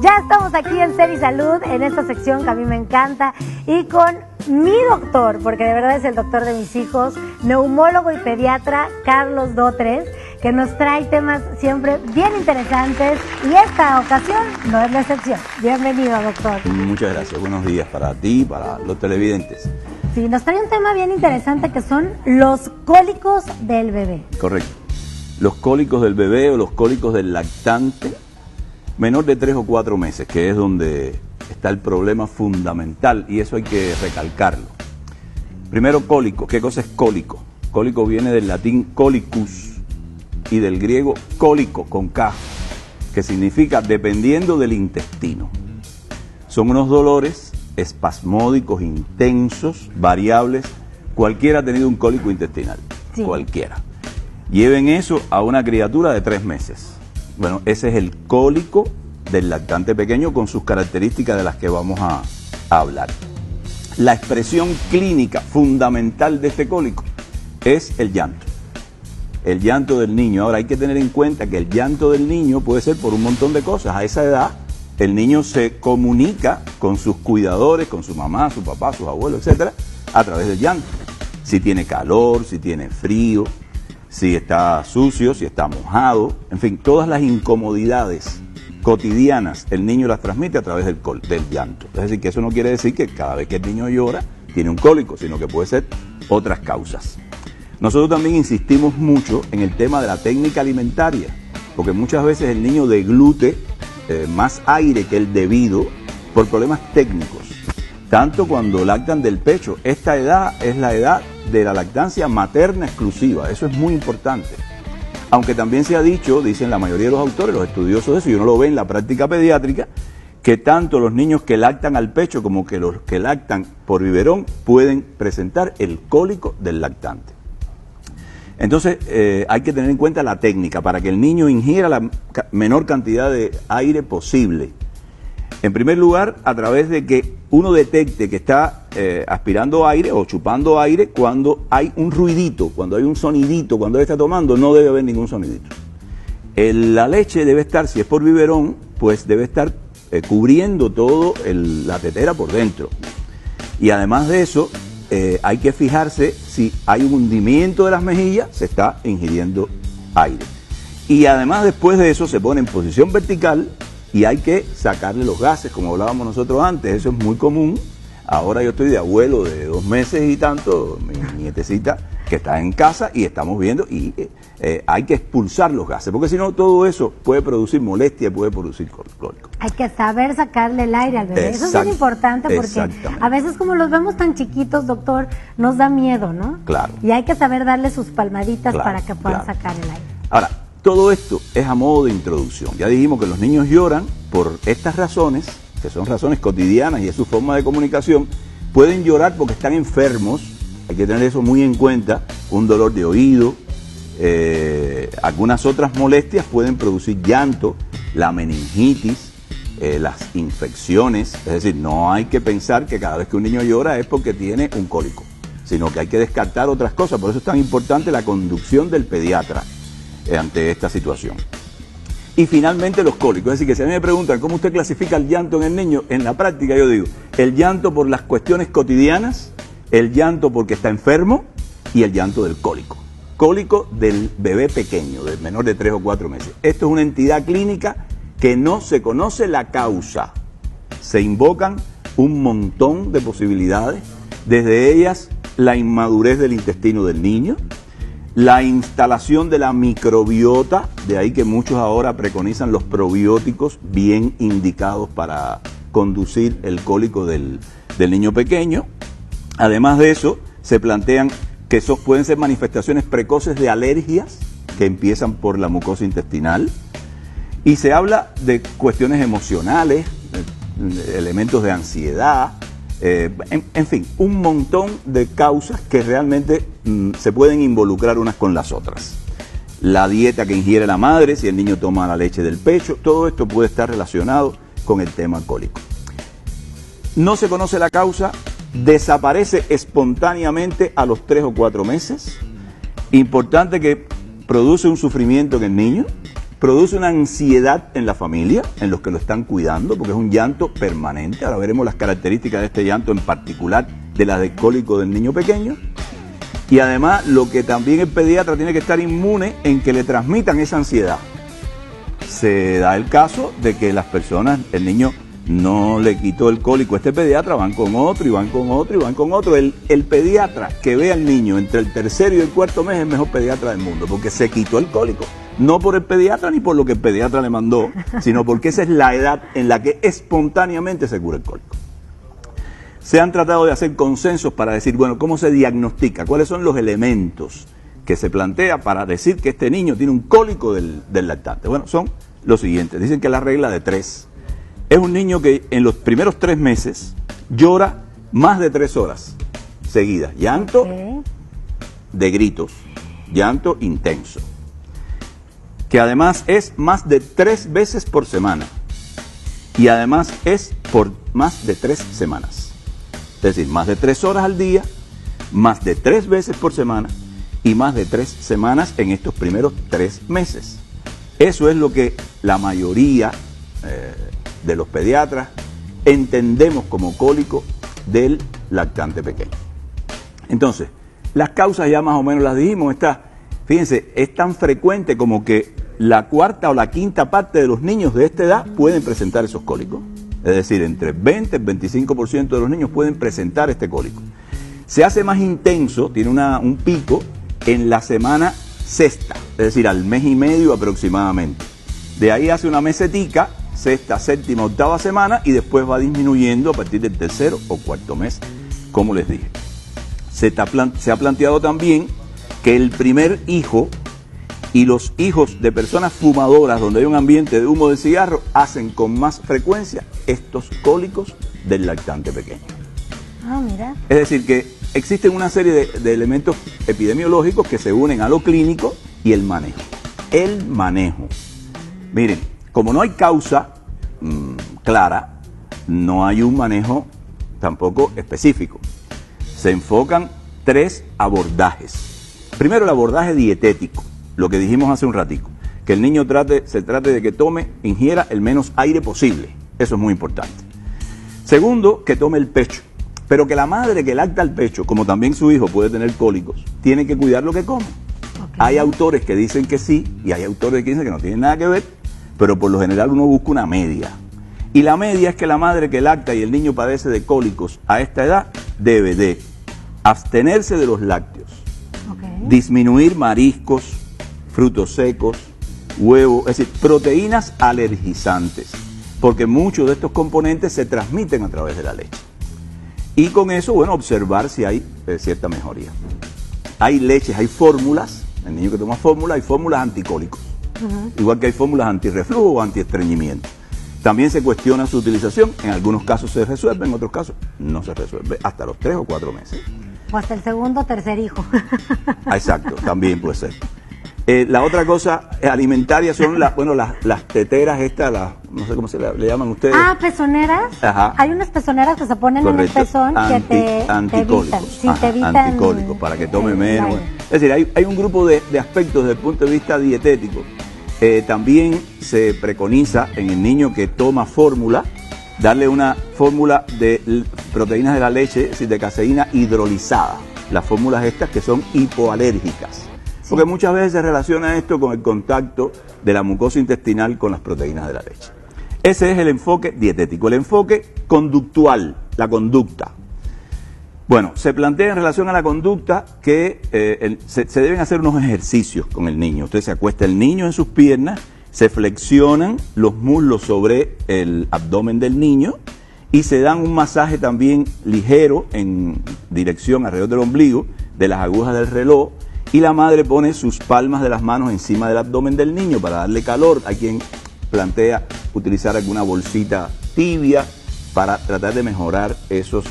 Ya estamos aquí en Ser y Salud, en esta sección que a mí me encanta, y con mi doctor, porque de verdad es el doctor de mis hijos, neumólogo y pediatra Carlos Dotres, que nos trae temas siempre bien interesantes, y esta ocasión no es la excepción. Bienvenido, doctor. Muchas gracias, buenos días para ti y para los televidentes. Sí, nos trae un tema bien interesante que son los cólicos del bebé. Correcto. Los cólicos del bebé o los cólicos del lactante menor de 3 o 4 meses, que es donde está el problema fundamental, y eso hay que recalcarlo. Primero, cólico. ¿Qué cosa es cólico? Cólico viene del latín colicus y del griego cólico, con K, que significa dependiendo del intestino. Son unos dolores espasmódicos, intensos, variables. Cualquiera ha tenido un cólico intestinal, sí. Cualquiera. Lleven eso a una criatura de 3 meses. Bueno, ese es el cólico del lactante pequeño con sus características de las que vamos a hablar. La expresión clínica fundamental de este cólico es el llanto. El llanto del niño. Ahora hay que tener en cuenta que el llanto del niño puede ser por un montón de cosas. A esa edad el niño se comunica con sus cuidadores, con su mamá, su papá, sus abuelos, etcétera, a través del llanto. Si tiene calor, si tiene frío, si está sucio, si está mojado, en fin, todas las incomodidades cotidianas el niño las transmite a través del llanto. Es decir, que eso no quiere decir que cada vez que el niño llora tiene un cólico, sino que puede ser otras causas. Nosotros también insistimos mucho en el tema de la técnica alimentaria, porque muchas veces el niño deglute más aire que el debido por problemas técnicos, tanto cuando lactan del pecho. Esta edad es la edad de la lactancia materna exclusiva, eso es muy importante. Aunque también se ha dicho, dicen la mayoría de los autores, los estudiosos de eso, y uno lo ve en la práctica pediátrica, que tanto los niños que lactan al pecho como que los que lactan por biberón pueden presentar el cólico del lactante. Entonces hay que tener en cuenta la técnica para que el niño ingiera la menor cantidad de aire posible. En primer lugar, a través de que uno detecte que está aspirando aire o chupando aire cuando hay un ruidito, cuando hay un sonidito, cuando él está tomando, no debe haber ningún sonidito. La leche debe estar, si es por biberón, pues debe estar cubriendo todo la tetera por dentro. Y además de eso, hay que fijarse si hay un hundimiento de las mejillas, se está ingiriendo aire. Y además después de eso se pone en posición vertical y hay que sacarle los gases, como hablábamos nosotros antes. Eso es muy común. Ahora yo estoy de abuelo de 2 meses y tanto, mi nietecita que está en casa, y estamos viendo, y hay que expulsar los gases, porque si no todo eso puede producir molestia, puede producir cólico. Hay que saber sacarle el aire al bebé. Eso es muy importante, porque a veces como los vemos tan chiquitos, doctor, nos da miedo, ¿no? Claro. Y hay que saber darle sus palmaditas, claro, para que puedan sacar el aire. Ahora, todo esto es a modo de introducción. Ya dijimos que los niños lloran por estas razones, que son razones cotidianas y es su forma de comunicación. Pueden llorar porque están enfermos, hay que tener eso muy en cuenta. Un dolor de oído, algunas otras molestias pueden producir llanto, la meningitis, las infecciones. Es decir, no hay que pensar que cada vez que un niño llora es porque tiene un cólico, sino que hay que descartar otras cosas. Por eso es tan importante la conducción del pediatra ante esta situación. Y finalmente los cólicos. Es decir, que si a mí me preguntan cómo usted clasifica el llanto en el niño, en la práctica yo digo, el llanto por las cuestiones cotidianas, el llanto porque está enfermo y el llanto del cólico. Cólico del bebé pequeño, del menor de 3 o 4 meses. Esto es una entidad clínica que no se conoce la causa. Se invocan un montón de posibilidades, desde ellas la inmadurez del intestino del niño, la instalación de la microbiota, de ahí que muchos ahora preconizan los probióticos bien indicados para conducir el cólico del niño pequeño. Además de eso, se plantean que pueden ser manifestaciones precoces de alergias que empiezan por la mucosa intestinal, y se habla de cuestiones emocionales, elementos de ansiedad, en fin, un montón de causas que realmente se pueden involucrar unas con las otras. La dieta que ingiere la madre, si el niño toma la leche del pecho, todo esto puede estar relacionado con el tema cólico. No se conoce la causa, desaparece espontáneamente a los 3 o 4 meses. Importante que produce un sufrimiento en el niño, produce una ansiedad en la familia, en los que lo están cuidando, porque es un llanto permanente. Ahora veremos las características de este llanto en particular de la de cólico del niño pequeño. Y además, lo que también el pediatra tiene que estar inmune en que le transmitan esa ansiedad. Se da el caso de que las personas, el niño no le quitó el cólico a este pediatra, van con otro y van con otro y van con otro. El pediatra que ve al niño entre el tercero y el cuarto mes es el mejor pediatra del mundo, porque se quitó el cólico. No por el pediatra ni por lo que el pediatra le mandó, sino porque esa es la edad en la que espontáneamente se cura el cólico. Se han tratado de hacer consensos para decir, bueno, ¿cómo se diagnostica? ¿Cuáles son los elementos que se plantea para decir que este niño tiene un cólico del lactante? Bueno, son los siguientes. Dicen que la regla de 3 es un niño que en los primeros 3 meses llora más de 3 horas seguidas. Llanto de gritos, llanto intenso. Que además es más de 3 veces por semana. Y además es por más de 3 semanas. Es decir, más de 3 horas al día, más de 3 veces por semana y más de 3 semanas en estos primeros 3 meses. Eso es lo que la mayoría de los pediatras entendemos como cólico del lactante pequeño. Entonces, las causas ya más o menos las dijimos. Fíjense, es tan frecuente como que la cuarta o la quinta parte de los niños de esta edad pueden presentar esos cólicos. Es decir, entre 20 y 25% de los niños pueden presentar este cólico. Se hace más intenso, tiene un pico en la semana sexta, es decir, al mes y medio aproximadamente. De ahí hace una mesetica, sexta, séptima, octava semana, y después va disminuyendo a partir del tercero o cuarto mes, como les dije. Se ha planteado también que el primer hijo y los hijos de personas fumadoras, donde hay un ambiente de humo de cigarro, hacen con más frecuencia estos cólicos del lactante pequeño. Ah, mira. Es decir, que existen una serie de elementos epidemiológicos que se unen a lo clínico y el manejo. El manejo. Miren, como no hay causa clara, no hay un manejo tampoco específico. Se enfocan 3 abordajes. Primero, el abordaje dietético. Lo que dijimos hace un ratico, que el niño se trate de que ingiera el menos aire posible. Eso es muy importante. Segundo, que tome el pecho. Pero que la madre que lacta el pecho, como también su hijo puede tener cólicos, tiene que cuidar lo que come. Okay. Hay autores que dicen que sí y hay autores que dicen que no tienen nada que ver, pero por lo general uno busca una media. Y la media es que la madre que lacta y el niño padece de cólicos a esta edad debe de abstenerse de los lácteos, disminuir mariscos, frutos secos, huevo, es decir, proteínas alergizantes, porque muchos de estos componentes se transmiten a través de la leche. Y con eso, bueno, observar si hay cierta mejoría. Hay leches, hay fórmulas, el niño que toma fórmula, hay fórmulas anticólicos, igual que hay fórmulas antirreflujo o antiestreñimiento. También se cuestiona su utilización, en algunos casos se resuelve, en otros casos no se resuelve, hasta los 3 o 4 meses. O hasta el segundo o tercer hijo. Exacto, también puede ser. La otra cosa alimentaria son las teteras estas, no sé cómo se le llaman ustedes. Ah, pezoneras. Ajá. Hay unas pezoneras que se ponen en el pezón que te evitan. Sí, te evitan anticólicos, para que tome menos. Es decir, hay un grupo de aspectos desde el punto de vista dietético. También se preconiza en el niño que toma fórmula, darle una fórmula de proteínas de la leche, es decir, de caseína hidrolizada. Las fórmulas estas que son hipoalérgicas. Porque muchas veces se relaciona esto con el contacto de la mucosa intestinal con las proteínas de la leche. Ese es el enfoque dietético. El enfoque conductual, la conducta. Bueno, se plantea en relación a la conducta que se deben hacer unos ejercicios con el niño. Usted se acuesta el niño en sus piernas, se flexionan los muslos sobre el abdomen del niño y se dan un masaje también ligero en dirección alrededor del ombligo de las agujas del reloj. Y la madre pone sus palmas de las manos encima del abdomen del niño para darle calor. Hay quien plantea utilizar alguna bolsita tibia para tratar de mejorar esos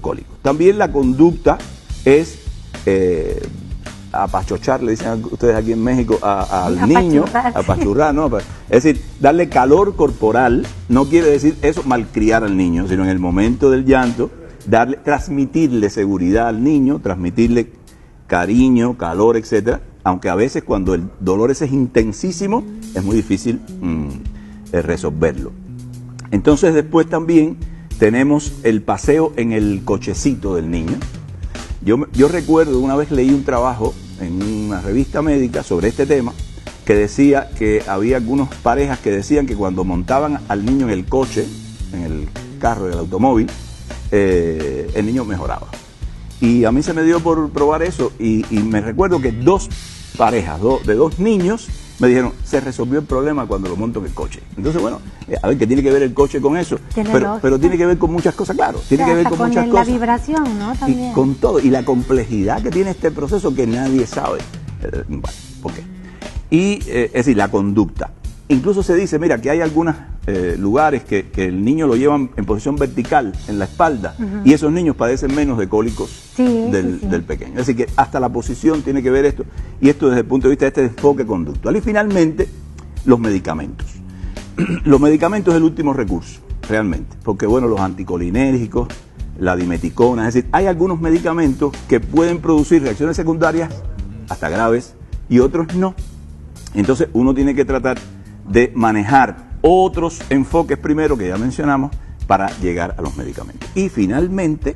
cólicos. También la conducta es apachochar, le dicen ustedes aquí en México, al niño, apachurrar, ¿no? Es decir, darle calor corporal, no quiere decir eso malcriar al niño, sino en el momento del llanto, transmitirle seguridad al niño, transmitirle cariño, calor, etcétera, aunque a veces cuando el dolor ese es intensísimo, es muy difícil resolverlo. Entonces después también tenemos el paseo en el cochecito del niño. Yo recuerdo, una vez leí un trabajo en una revista médica sobre este tema, que decía que había algunas parejas que decían que cuando montaban al niño en el coche, en el carro del automóvil, el niño mejoraba. Y a mí se me dio por probar eso y me recuerdo que dos parejas de dos niños me dijeron, se resolvió el problema cuando lo monto en el coche. Entonces, bueno, a ver, ¿qué tiene que ver el coche con eso? Pero tiene que ver con muchas cosas, claro. Tiene que ver con muchas cosas. La vibración, ¿no? También. Y con todo. Y la complejidad que tiene este proceso que nadie sabe. Bueno, ¿por qué? Y, es decir, la conducta. Incluso se dice, mira, que hay algunos lugares que el niño lo llevan en posición vertical, en la espalda, y esos niños padecen menos de cólicos del pequeño. Es decir, que hasta la posición tiene que ver esto, y esto desde el punto de vista de este enfoque conductual. Y finalmente, los medicamentos. Los medicamentos es el último recurso, realmente, porque bueno, los anticolinérgicos, la dimeticona, es decir, hay algunos medicamentos que pueden producir reacciones secundarias hasta graves y otros no. Entonces uno tiene que tratar de manejar otros enfoques primero que ya mencionamos para llegar a los medicamentos. Y finalmente,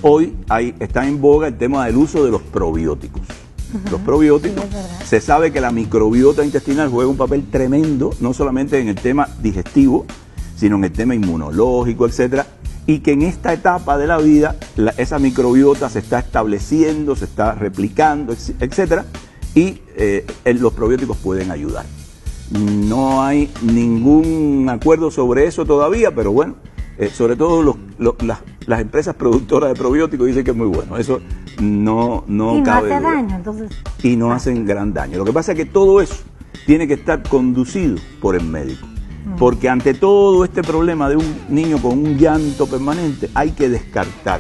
hoy está en boga el tema del uso de los probióticos. Los probióticos, se sabe que la microbiota intestinal juega un papel tremendo, no solamente en el tema digestivo, sino en el tema inmunológico, etcétera, y que en esta etapa de la vida esa microbiota se está estableciendo, se está replicando, etcétera, y los probióticos pueden ayudar. No hay ningún acuerdo sobre eso todavía, pero bueno, sobre todo las empresas productoras de probióticos dicen que es muy bueno. Eso no cabe hace daño, entonces. Y no hacen gran daño. Lo que pasa es que todo eso tiene que estar conducido por el médico. Porque ante todo este problema de un niño con un llanto permanente, hay que descartar.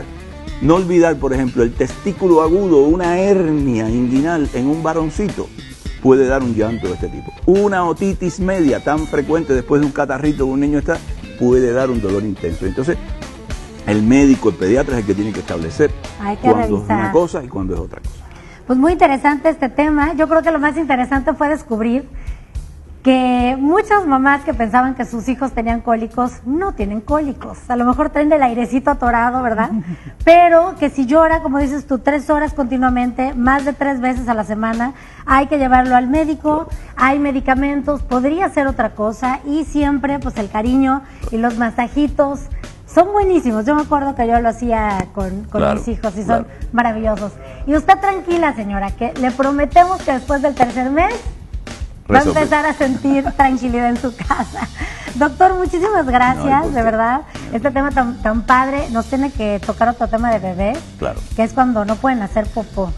No olvidar, por ejemplo, el testículo agudo, una hernia inguinal en un varoncito puede dar un llanto de este tipo. Una otitis media tan frecuente después de un catarrito que un niño está, puede dar un dolor intenso. Entonces, el médico, el pediatra es el que tiene que establecer cuándo es una cosa y cuándo es otra cosa. Pues muy interesante este tema. Yo creo que lo más interesante fue descubrir que muchas mamás que pensaban que sus hijos tenían cólicos, no tienen cólicos. A lo mejor traen el airecito atorado, ¿verdad? Pero que si llora, como dices tú, 3 horas continuamente, más de 3 veces a la semana, hay que llevarlo al médico, hay medicamentos, podría ser otra cosa, y siempre pues el cariño y los masajitos son buenísimos. Yo me acuerdo que yo lo hacía con mis hijos y son maravillosos. Y usted tranquila, señora, que le prometemos que después del 3er mes va a empezar a sentir tranquilidad en su casa. Doctor, muchísimas gracias, de verdad. Este tema tan padre. Nos tiene que tocar otro tema de bebés, que es cuando no pueden hacer popó.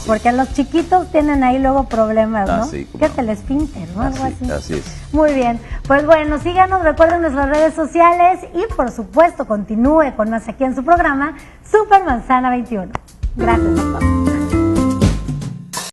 Porque los chiquitos tienen ahí luego problemas, ¿no? Que es el esfínter, ¿no? Algo así. Así es. Muy bien. Pues bueno, síganos, recuerden nuestras redes sociales y por supuesto continúe con más aquí en su programa Super Manzana 21. Gracias, doctor.